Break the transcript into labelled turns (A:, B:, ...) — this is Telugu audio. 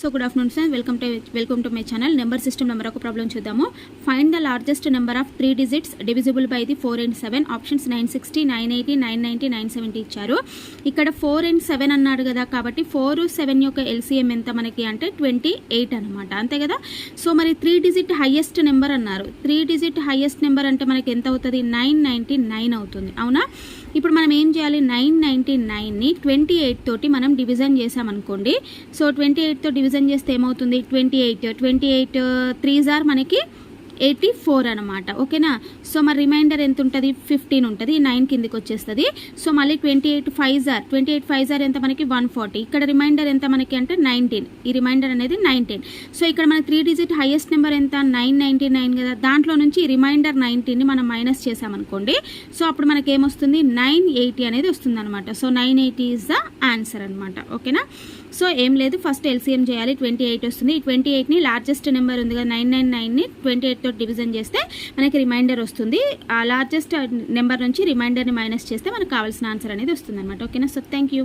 A: So good afternoon sir, welcome to my channel. Number system number ఒక ప్రాబ్లం చూద్దాము. Find the largest number of 3 digits divisible by the 4 and 7. Options 960, 980, 990, 970 ఇచ్చారు. ఇక్కడ 4 and 7 అన్నాడు కదా, కాబట్టి 4, 7 యొక్క ఎల్సిఎం ఎంత మనకి అంటే 28 అనమాట, అంతే కదా. సో మరి 3 digit హైయెస్ట్ నెంబర్ అన్నారు. 3 digit హైయెస్ట్ నెంబర్ అంటే మనకి ఎంత అవుతుంది? 999 అవుతుంది, అవునా. ఇప్పుడు మనం ఏం చేయాలి? 999ని 28 తోటి మనం డివిజన్ చేసామనుకోండి. సో 28 తో డివిజన్ చేస్తే ఏమవుతుంది? 28 3s are మనకి 84 అనమాట, ఓకేనా. సో మరి రిమైండర్ ఎంత ఉంటుంది? 15 ఉంటుంది, 9 కిందికి వచ్చేస్తుంది. సో మళ్ళీ 28 5s are ఎంత మనకి? 140. ఇక్కడ రిమైండర్ ఎంత మనకి అంటే 19. ఈ రిమైండర్ అనేది 19. సో ఇక్కడ మన 3 digit హైయెస్ట్ నెంబర్ ఎంత? 999 కదా. దాంట్లో నుంచి రిమైండర్ 19ని మనం మైనస్ చేసామనుకోండి. సో అప్పుడు మనకి ఏమొస్తుంది? 980 అనేది వస్తుంది అనమాట. సో 980 ఈజ్ ద ఆన్సర్ అనమాట, ఓకేనా. సో ఏం లేదు, ఫస్ట్ ఎల్సిఎం చేయాలి. 28 వస్తుంది. ఈ 28ని లార్జెస్ట్ నెంబర్ ఉంది కదా 999ని 28 తోటి డివిజన్ చేస్తే మనకి రిమైండర్ వస్తుంది. ఆ లార్జెస్ట్ నెంబర్ నుంచి రిమైండర్ని మైనస్ చేస్తే మనకు కావాల్సిన ఆన్సర్ అనేది వస్తుంది అనమాట, ఓకేనా. So thank you.